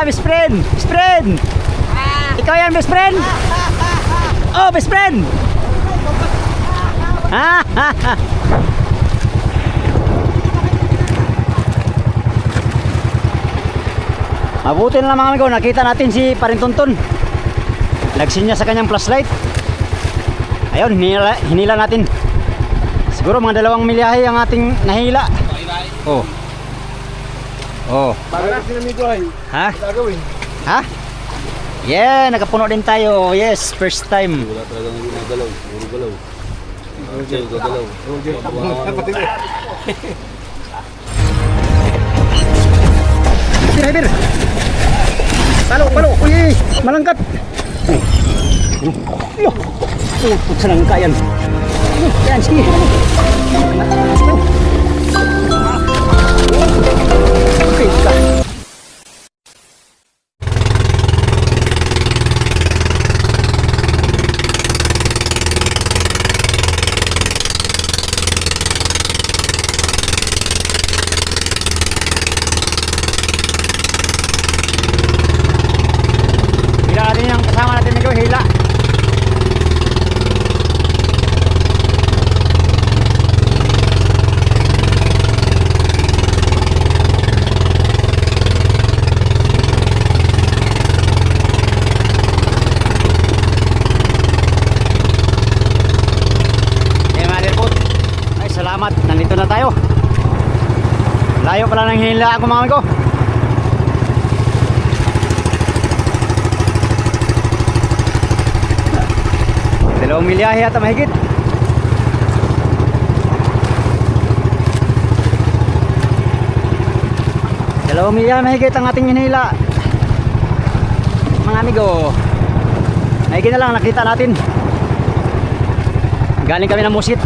Best friend! Best friend! Ikaw yan, best friend! Oh, best friend! Mabuti na lang mga amigo, nakita natin si Parintonton. Nagsinya sa kanyang flashlight. Ayun, hinila natin. Siguro mga 2 milyahe ang ating nahila. Oh. Oh. Para sinamigo ay. Ha? Gagawin. Ha? Yeah, nakapuno din tayo. Yes, first time. Wala talagang ginagalaw. Puro galaw. Okay, gagalaw. Okay. Driver. Palo, palo. Uy, malangkat. Yo. Putut sa langka yan. Yan, sige. Okay, ka. Hila natin yung kasama natin medyo hila. Salamat, nandito na tayo. Layo pala ng hinila ako mga amigo. Dalawang milyahe yata mahigit. Dalawang milyahe mahigit ang ating hinila mga amigo. Mahigit na lang nakita natin. Galing kami ng Musit.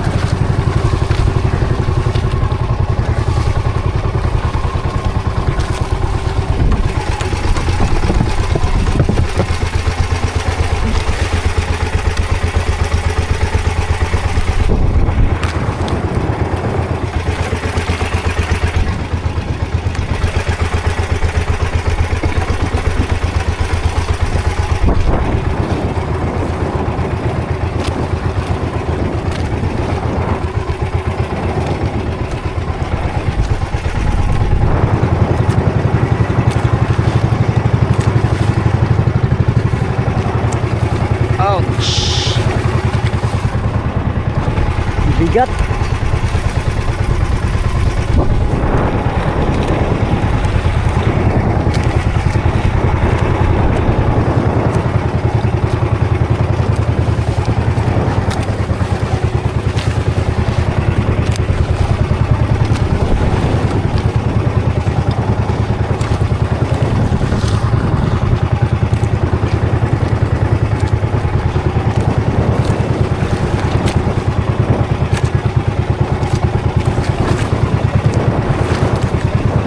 Bigat.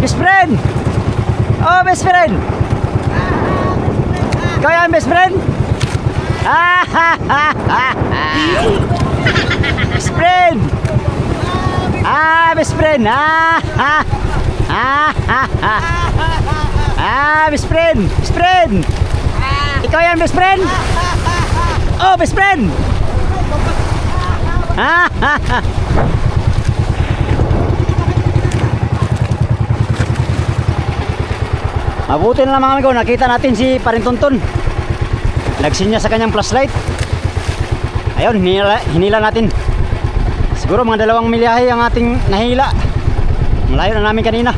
Best friend! Oh, best friend! Ikaw yan, best friend? Best friend! Best friend! Best friend! Best friend! Ikaw yan, best friend? Oh, best friend! Mabuti na lang mga amigo, nakita natin si Parintonton. Nagsinya sa kanyang flashlight. Ayun, hinila natin. Siguro mga 2 milyahe ang ating nahila. Malayo na namin kanina.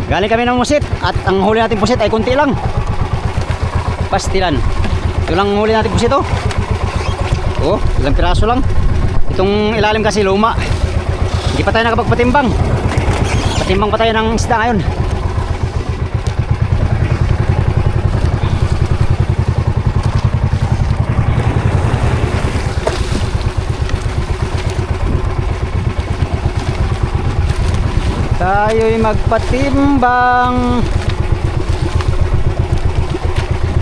Galing kami ng Musit at ang huli natin pusit ay kunti lang. Pastilan. Ito lang huli natin pusit oh. Oh, ilang piraso lang. Itong ilalim kasi luma. Hindi pa tayo nakapagpatimbang. Patimbang pa tayo ng isda ngayon. Tayo'y magpatimbang.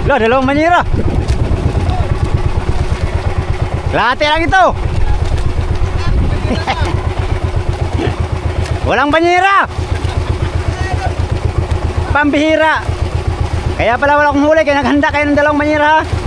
Wala, 2 manira. Late lang ito. Walang banyera! Pambihira! Kaya pala wala akong huli, kaya naghanda kayo ng dalawang banyera ha.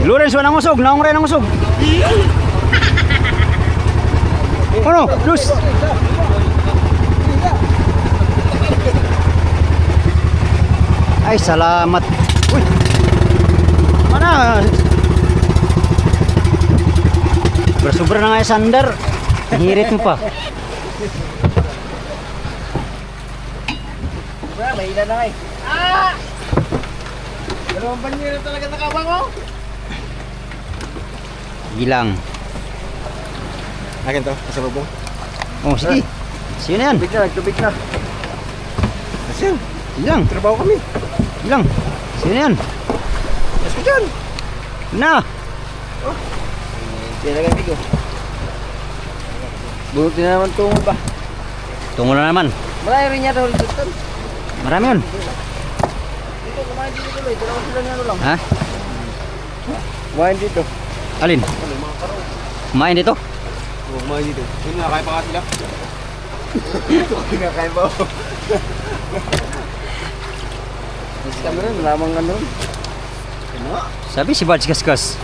Lawrence, walang usog, naungray ng usog. Ano? Luz! Ay, salamat. Uy! Mana? Sobra na nga yung sandar. Hirit mo pa. May ilan na nga eh. Ah! Dalawang banyera talaga nakabang oh. Gilang. Akin to, sa bubong. Oh, sige. Sino yan? Tubig na. Asin, Gilang. trabaho kami. Gilang. Sino yan? Mas ko dyan. Na! Talaga bigo. Bunutin na naman tungol ba? Tungo na naman. Marami rin yata ulit dito. Marami yun. Dito, kumain dito tuloy. Dalawa sila nga lang. Ha? Kumain dito. Alin? Kumain dito? Kumain dito. Hindi nakakain pa ka sila. Kinakain pa ako. Mas kami rin, lamang ano. Ano? Sabi si Badge Kaskas.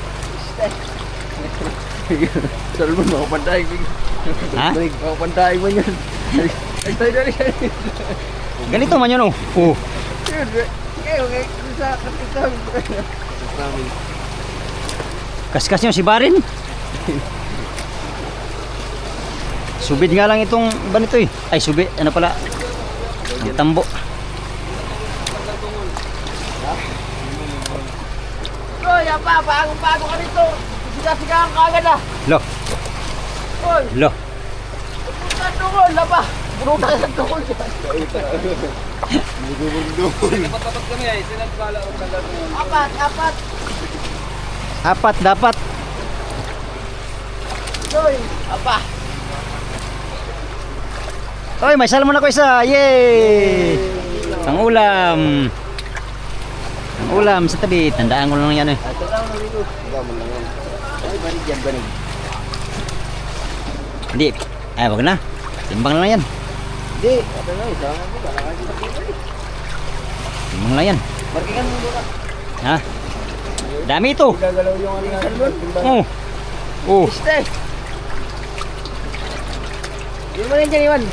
Salmon, makapandaig. Ha? Makapandaig mo yan. Ay, dali. Ganito man yun oh. Oh. Okay. Sa kapitan. Kaskas nyo si Barin. Subid nga lang itong banito eh. Ay subid, ano pala? Tambo. Oy, apa, bago ka dito. Siga-sigahan ka agad ah. Lo. Oy, Lo. pupunta tungol, laba. Punuta ka sa tungol dyan. Dapat kami ay, sinagkala ang tagal. Apat. Apat dapat. Oy, apa. Oy, may salmon ako isa. Yay! Ang ulam. Ang ulam sa tabi. Tandaan ko lang yan eh. Ito lang na dito. Ikaw mo lang yan. Ay, banig yan, banig. Hindi. Ay, wag na. Timbang lang yan. Hindi, ito na, isama mo. Kailangan dito dito. Timbang lang yan. Markingan mo muna. Ha? Dami ito. Gagalaw yung ano natin. Oh. Oh. Este! Yun mo rin dyan, Iwan.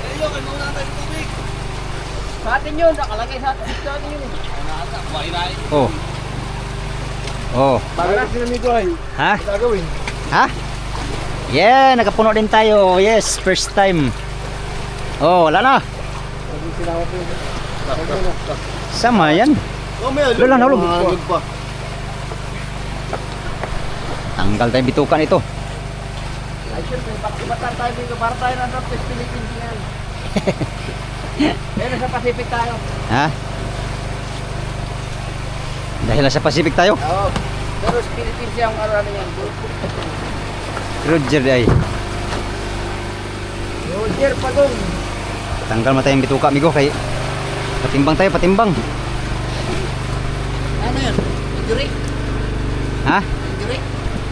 Sa atin yun, nakalagay sa atin yun eh. Oh. Oh. Para sila nito ay, Ha? gagawin. Ha? Yeah, nakapuno din tayo. Yes, first time. Oh, wala na. Sama yan. Wala na, hulog. Tanggal tayong bitukan ito. Ay, syempre, pag-ibatan tayo dito para tayo na Northwest Philippines yan. Pero sa Pacific tayo. Ha? Dahil nasa Pacific tayo. Oo. Pero sa Philippines yung ano yan. Roger ay. Roger Pagong. Tanggal mo tayong bituka, amigo. Kay patimbang tayo, patimbang. Ano yun? Injury? Ha? Injury?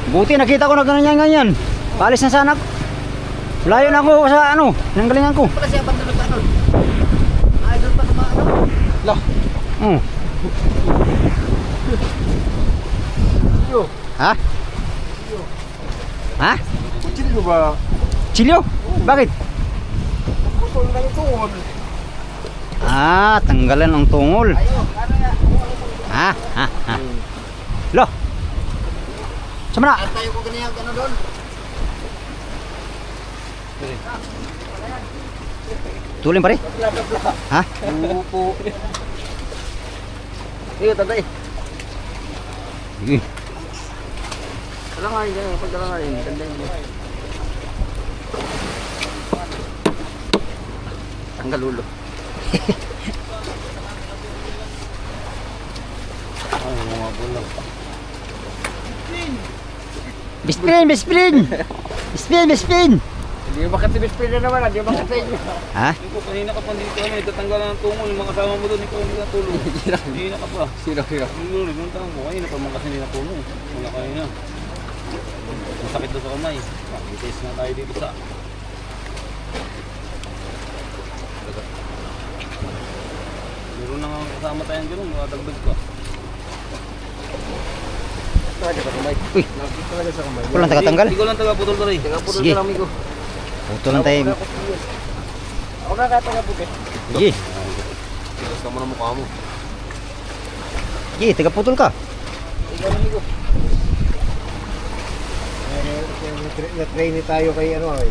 Buti nakita ko na ganyan-ganyan. Paalis na sana. Layo na ako sa ano, nanggalingan ko. Para siya bang talaga ano? Ay, doon pa sa mga ano? Lah. Oh. Yo. Ha? Ha? Kuchilyo ba? Chilyo? Bakit? Kung lang ito. Ah, tanggalan ang tungol. Ayo, ano nga? Ha? Ha? Ha? Lo. Sama na. At tayo ko ganyan gano'n doon. Tulin pare. Bla. Ha? Upo. Iyo, tatay. Eh, Talangayin ka, pagtalangayin. Tandayin mo. Tanggal ulo. mga pulang. Bispin, bispin! Bispin, bispin! Hindi ba kasi bispin na naman, hindi ba kasi inyo? Ha? Ikaw, kanina ka pa dito kami, tatanggal na ng tungo, yung mga kasama mo doon, ikaw hindi natulong. Hindi na ka pa. Sino? Yung tanong ko, kanina pa mga kasi hindi natulong. Wala kanina. Masakit doon sa kamay. Mag-test na tayo dito sa... Meron na nga kasama tayong gano'n, makadagdag ka. Talaga sa kamay. Uy, Talaga sa kamay. kulang tagatanggal. Ikaw lang taga-putol to rin. Taga-putol Sige. ka lang, amigo. Puto lang tayo. Ako na ka taga-puti. Sige, Tigas ka mo na mukha mo. sige, taga-putol ka. Ikaw na, amigo. Na-train tayo kay ano ay.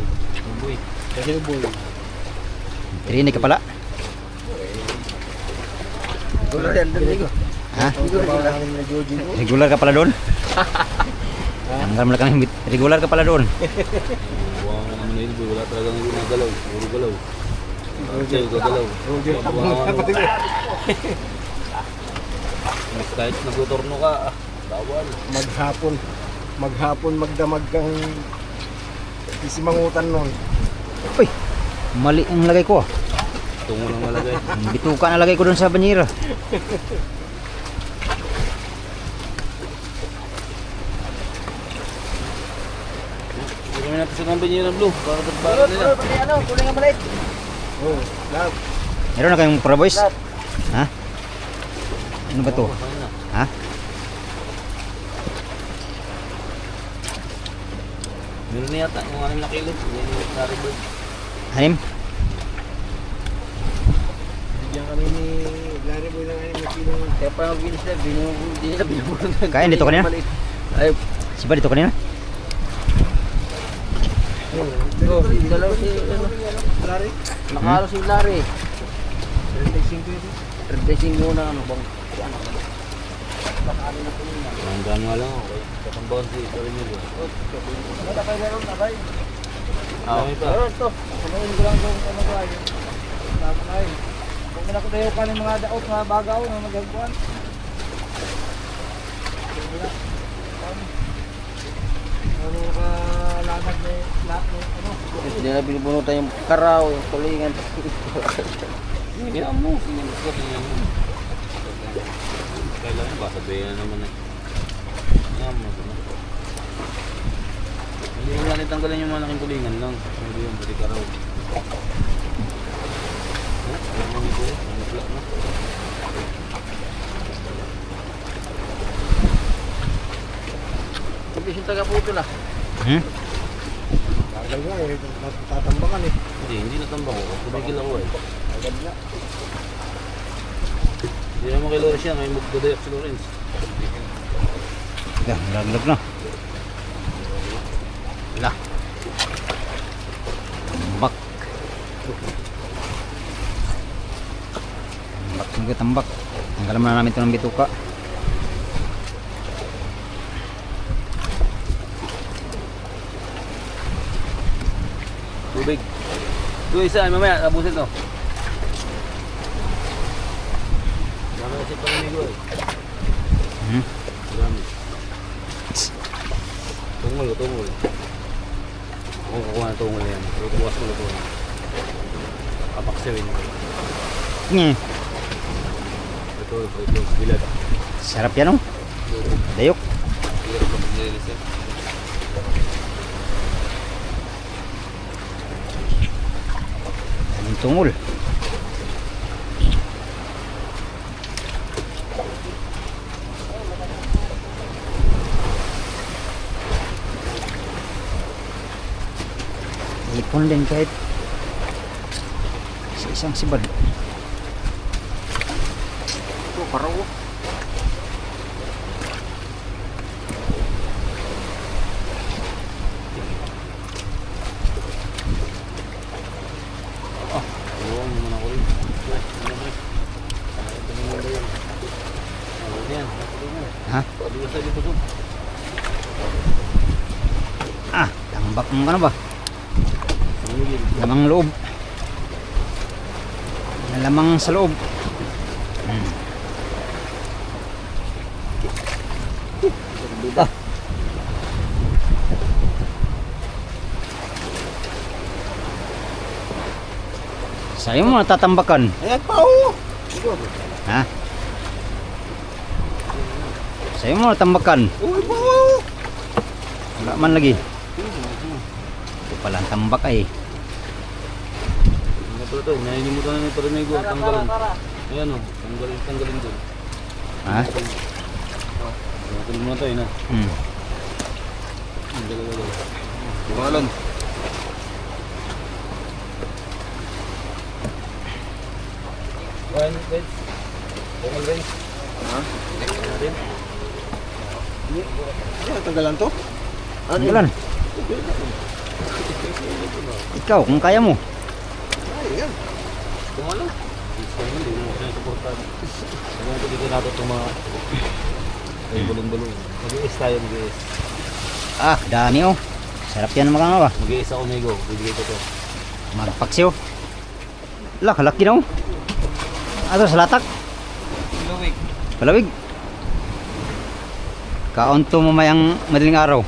Boy. Kasi boy. Trinig ka pala. Wala yan, amigo. Ha? Ha? Regular ka pala doon? Tanggal mo lang kami. Regular ka pala doon. Buwang naman na yun, boy. Wala talagang gumagalaw. Puro galaw. Roger, gagalaw. Mas kahit nagtutorno ka, bawal. Maghapon magdamag kang isimangutan nun. Uy, mali ang lagay ko ah. Tungo lang malagay. Bituka na lagay ko doon sa banyera. Hindi kami natin sa kampanya ng blue. Para nila. Kuling ang maliit. Oh, lahat. Meron na kayong para boys? Ha? Ano ba to? Ha? Meron na yata yung 6 na kilo. Yan yung Larry Bird. Hanim? Bigyan kami ni Larry Boy ng anim na kilong. Kaya pa ang bilis na, hindi nila binuburan. Kain dito kanina? Ay, Si ba dito kanina? dalaw si Larry? Nakalo si Larry. 35 yun. 35 muna ano bang? Hanggang nga lang ako. Katambahan si Torinilo. Wala kayo meron na kayo. Dami pa. Meron to. Samayin ko lang kung ano ba yun. Tama na yun. Kung minakadayo ka ng mga daot na bagaw na magagpuan. Ano ka lanag na lahat ano? Hindi na binubunutan yung karaw, yung tulingan. Hindi mo. Kailangan ba sabihin na naman eh. Yan mo. Hindi mo natin tanggalin yung malaking tulingan lang. Hindi yung pati karaw. Alam mo ito eh. Ang nagla na. Hindi siyang taga-puto na. Hmm? Tagal nga eh. Tatambakan eh. Hindi natambang ko. Tumigil ako eh. Agad na. Hindi naman kay Lorenz yan. May magdadayak si Lorenz. Yan, laglag na. Wala. Tambak. Tambak, tambak. Tanggalan na namin ito ng bituka. Tubig. Doon isa, mamaya, tapusin to. Dami kasi pamimigo eh. Hmm? Dami. Tungol, tungol. Ako kukuha ng tungol na yan. Pero bukas mo ito. Kapaksewin. Nye. Ito, bilad. Sarap yan oh. Dayok. Hirap na maglilis eh. Daming tungol. Ipon din kahit sa isang sibad. Ito, paraw. Oo, naman ako rin. Ha? Ah, tambak ng ano ba? Lamang loob. Lamang sa loob. Hmm. Ah. Sa'yo mo natatambakan. Ayan pa oh. Ha? Sa'yo mo natambakan. Uy pa oh. Wala man lagi. Ito pala ang tambak ay. Ano pala to? Nainimutan na ni Parinigo. Tanggalin. Ayan o. Tanggalin doon. Ha? Tanggalin mo na tayo na. Hmm. Pangalan. One red. Bukal red. Ha? Red. Ayan, tanggalan to. Tanggalan. Ikaw, kung kaya mo. Ayan. Pangalan. Hindi mo kasi supportan. Kaya ito dito natin itong mga ay bulong-bulong. Mag-iis tayo, mag-iis. Ah, dami oh. Sarap yan mga nga ba? Mag-iis ako, Nego. Bibigay ko to. Magpaksiw. Lah, kalaki na oh. Ato sa latak. Luwig. Palawig. Kaunto mamayang madaling araw.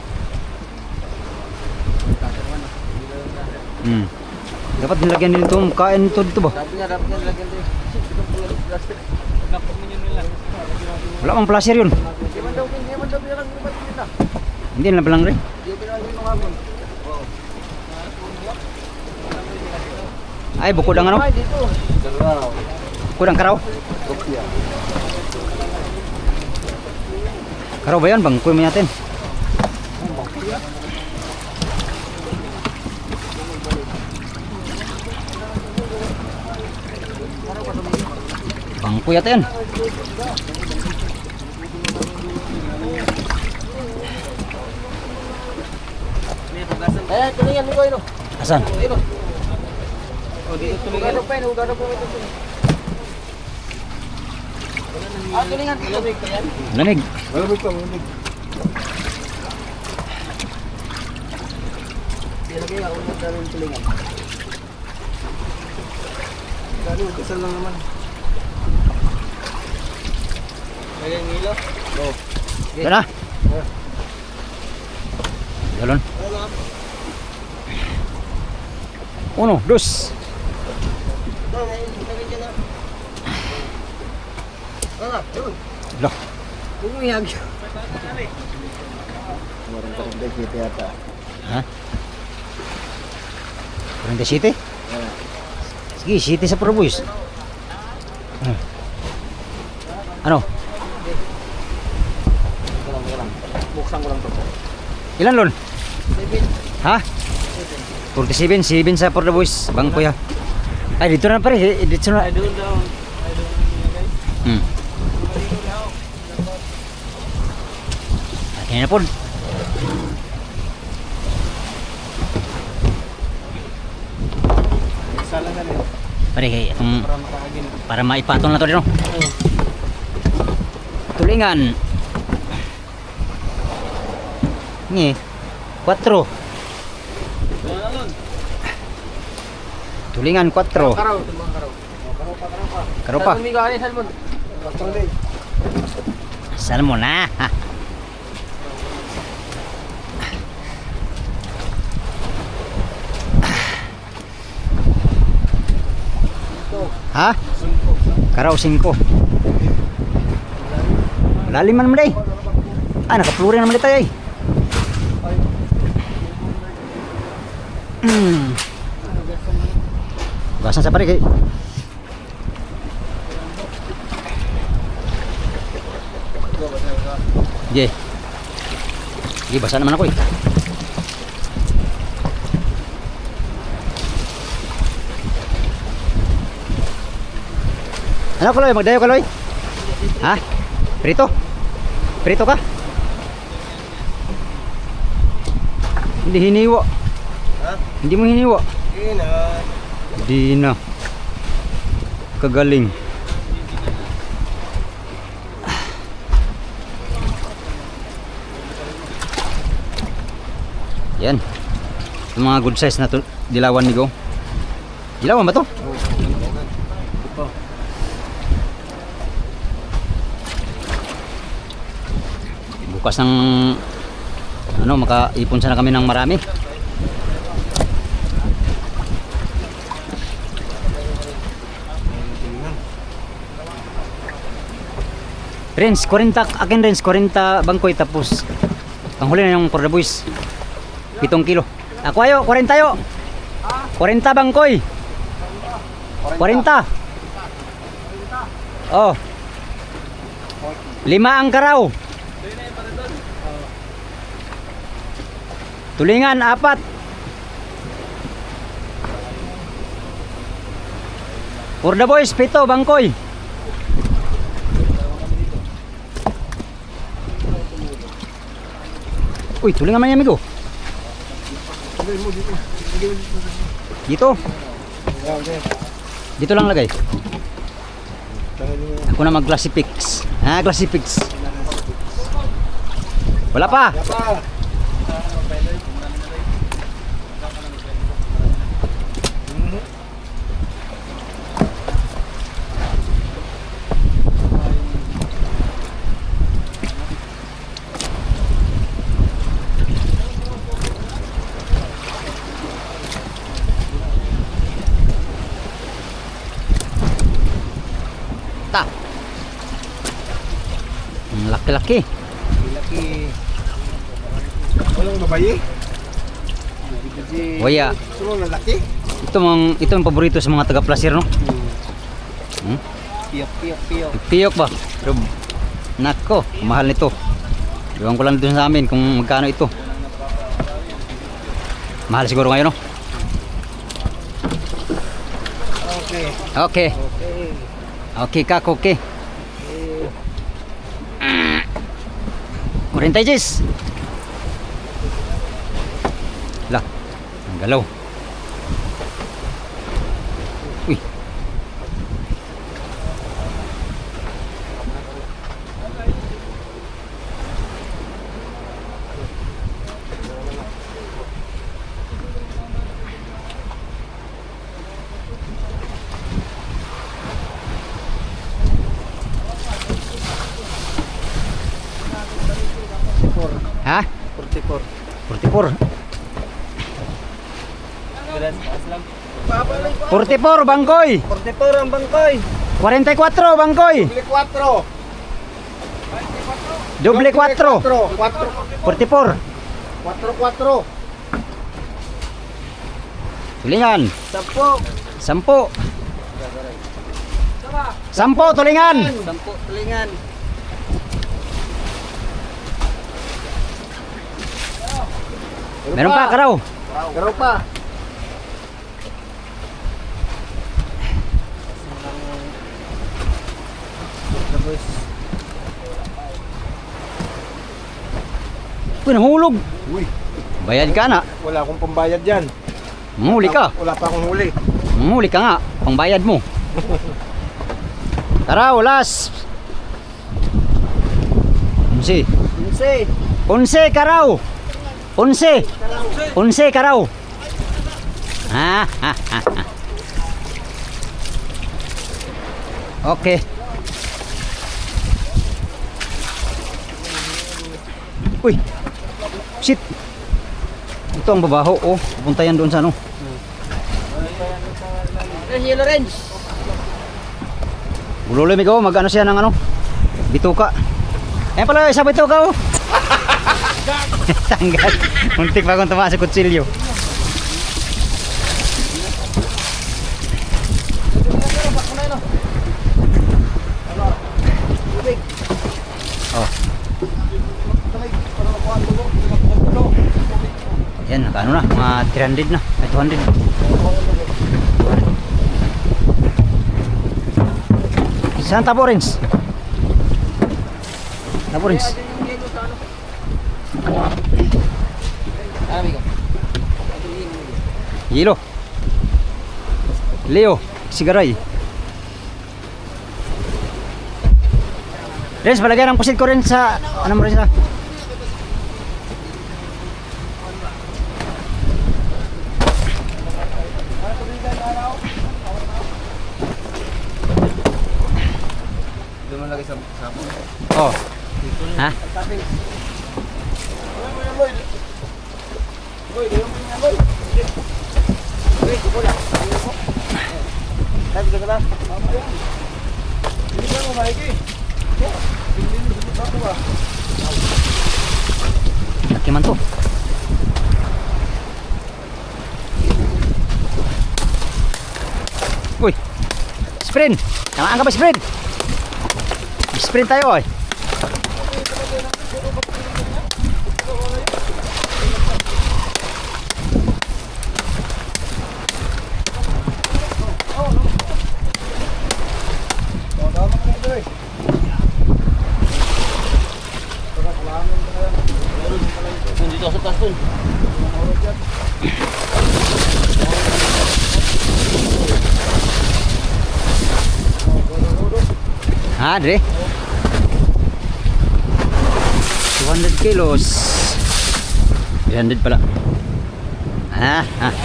Hmm. Dapat nilagyan din ito, kain ito dito ba? Dapat niya lagyan din. Plastic. Napag mo yun nila. Wala mang placer yun. Hindi man daw bilang iba nila. Hindi na palang rin. Hindi bilang yung mga mon. Ay, bukod ang ano? Ay, dito. Dalaw. Bukod ang karaw. Kopya. Karaw ba yan? Bangkoy mo natin. Bangkoy natin. Eh, tulingan mo ko ino. Asan? Ino. O, dito tuloy. Ugado po ito. Ah, tulingan. Lamig ka yan. Lamig. Malamig pa, malamig. Ilagay nga, unang dalawang tulingan. Gano'n, kasal lang naman. Lagay ang ilo? Oo. Yan na. Galon. Uno, dos. Lah, Bumiyag. ha? 47? Sige, city sa Puro Boys. Ano? Buksan ko lang to. Ilan lon? Ha? 47, 7 sa Puro Boys. Bangko ya. Ay, dito na pare. Dito na. Ay, doon daw. Ay, doon nilagay. Hmm. Ayan na po. Isa lang ganun. Pare, Para makakagin. para maipatong na to dito. Tulingan. Ni 4. Pangalan. Tulingan 4. Karaw, tumbang karaw. Karaw pa. Karo pa. Salmon miga ni salmon. Salmon din. Salmon na. Ha. Ha? Karaw 5. Lalim man naman day. Ah, nakapluri naman day tayo eh. Gasan sa pare kay. Ye. Sige, basa naman ako eh. Ano Kaloy? Magdayo Kaloy? Ha? Prito? Prito ka? Hindi hiniwa. Ha? Hindi mo hiniwa. Ina. Di na. Kagaling. Yan. Yung mga good size na dilawan ni Go. Dilawan ba to? Bukal bukas ng ano, makaipon sana kami ng marami. Renz, 40 akin Renz, 40 bangkoy tapos panghuli na yung for the boys. 7 kilo. Ako ayo, 40 yo. 40 bangkoy. 40. Oh. 5 ang karaw. Tulingan 4. For the boys 7 bangkoy. Uy, tulingan man yan, amigo. Dito. Dito lang lagay. Ako na mag-classifix. Ah, classifix. Wala pa. Ta. Ang laki-laki. Laki. Walang babayi. Waya. Sino na laki? Ito ang paborito sa mga taga-placer, no? Piyok. Piyok ba? Pero, nako, mahal nito. Iwan ko lang dito sa amin kung magkano ito. Mahal siguro ngayon, no? Okay. Okay. Okay, kak, okay. 40 Jis. Lah, ang galaw. Uy. Ha? 44. 44. 44 bangkoy. 44 ang bangkoy. 44 bangkoy. 4. Doble 4. 44. 4. Tulingan. 10. 10 tulingan. 10 tulingan. Meron pa karaw. Garo pa. Uy, nahulog. Uy, Bayad ka na. wala akong pambayad dyan. Manghuli ka. Wala pa akong huli. Manghuli ka nga. Pangbayad mo. Karaw, last. 11. 11 karaw. 11. 11 karaw. Ha. Okay. Uy. Shit. Ito ang babaho, oh. Pupunta yan doon sa ano. Yellow Range. Ulo migo, mag-ano siya ng ano? Bituka. Ayan pala, isa bituka, oh. Tanggal. Muntik pa akong tumaas sa kutsilyo. Oh. Yan, nakaano na, mga 300 na, ay 200. Saan Tapo Orange? Tapo Orange. Yelo. Leo, sigaray. Renz, palagyan ng pusit ko rin sa ano mo rin sa Doon mo lagay sa sapon. oh. Ha? maigi. Hindi sa ba? Laki man to. Uy. Sprint. Tamaan ka ba sprint? Sprint tayo oy. Dito sa taas dun. Ha, Dre? 200 kilos. 300 pala. Ah, ah.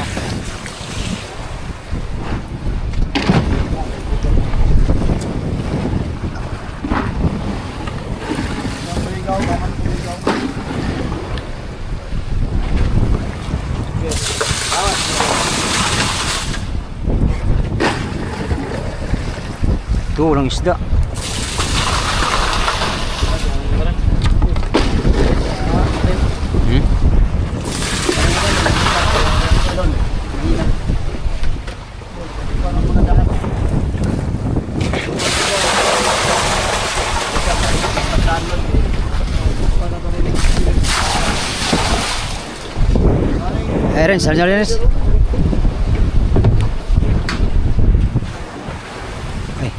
Ito, walang isda. Hmm? Eren, saan niya rin? Ay,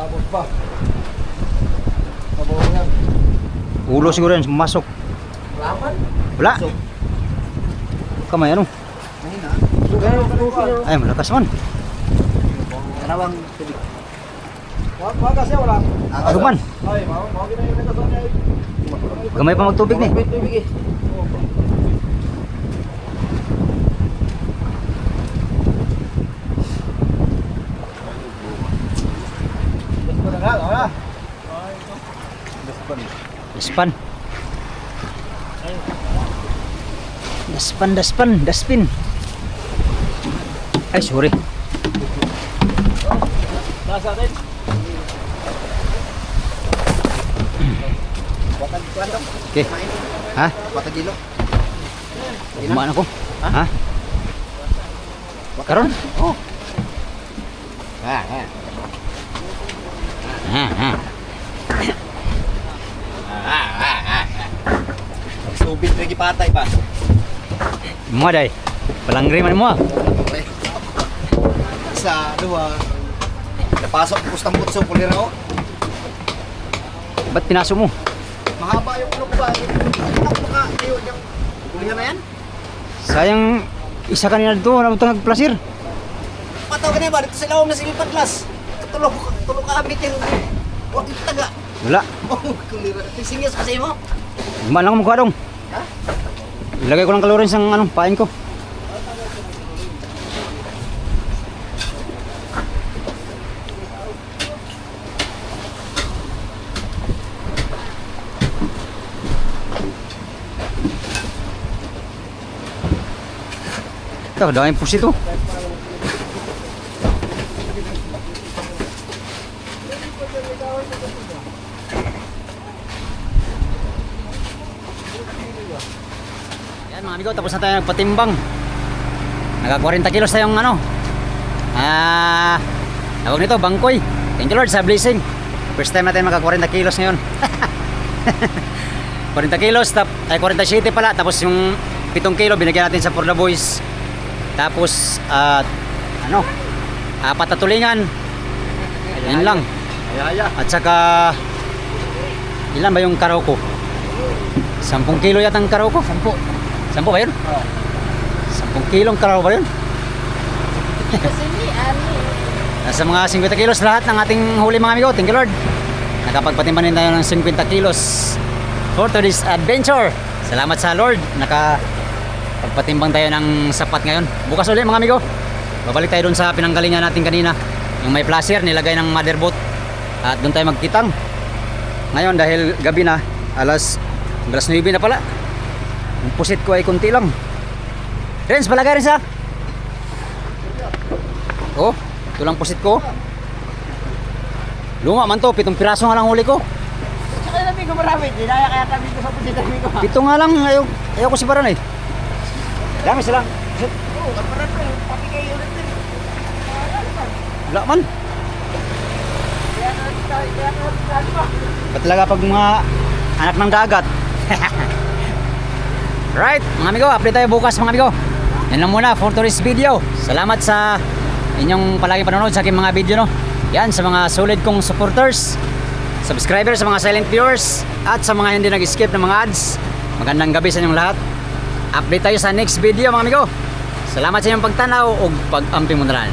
Abot pa. Mabawa yan. ulo siguro yan, masok. Laman? Wala. Kamay ano? Mahina. Pero Ay, malakas man. Karawang tubig. Wag kasi wala. Ano man? Ay, mau gina yung nagkasal niya. Gamay pa magtubig ni. Tubig eh. Daspan. Daspan. Ay, sorry. Nasa atin. Okay. Ha? Patagilo. Kumaan ako. Ha? Karon? Oh. Ha. Subit lagi patay pa. Mo day. Palangri man mo. Isa, dua. Napasok ko sa putso kulira ko. Ba't pinaso mo? Mahaba yung ulo ko ba? Maka tayo yung kulihan na yan. Sayang isa kanina dito, wala mo ito nagplasir. Pataw ka na ba? Dito sa lawang na silipad las. Tulog ka abit yung huwag yung taga. Wala. Oh, kulira. Singis kasi mo. Gumaan lang ako mukha dong. Ha? Ilagay ko lang kalorin sa pain ko. Ito, daming pusit to. Yan mga amigo, tapos na tayo nagpatimbang. Naka 40 kilos tayong tawag nito, bangkoy. Thank you Lord sa blessing. First time natin maka 40 kilos ngayon. 40 kilos, 47 pala. Tapos yung 7 kilo binigyan natin sa For the Boys. Tapos, 4 na tulingan. Yan lang. Ayaya. At saka, ilan ba yung karaw ko? 10 kilo yata ang karaw ko. 10 ba yun? Oh. 10 kilong karaw ba yun? Nasa mga 50 kilos lahat ng ating huli mga amigo. Thank you Lord. Nakapagpatimbanin tayo ng 50 kilos for today's adventure. Salamat sa Lord. Pagpatimbang tayo ng sapat ngayon. Bukas ulit mga amigo. Babalik tayo dun sa pinanggalingan natin kanina. Yung may placer nilagay ng motherboard. At dun tayo magkitang. Ngayon dahil gabi na, alas 9 na pala. Yung pusit ko ay kunti lang. Renz, palagay rin sa. Oh, ito lang pusit ko. Luma man to, 7 piraso nga lang huli ko. Saka nabi ko marami. Dinaya kaya kami ko sa pusit namin ko. 7 nga lang, ayaw ko si Baran eh. Dami silang. Oo, kaparan ko. Pati kayo ulit din. Wala man. Kaya na pa. Ba't talaga pag mga anak ng dagat? Right, mga amigo, update tayo bukas mga amigo. Yan lang muna for today's video. Salamat sa inyong palagi panonood sa aking mga video, no. Yan, sa mga solid kong supporters, subscribers, sa mga silent viewers, at sa mga hindi nag-skip ng mga ads. Magandang gabi sa inyong lahat. Update tayo sa next video mga amigo. Salamat sa inyong pagtanaw o pag-amping mo na lang.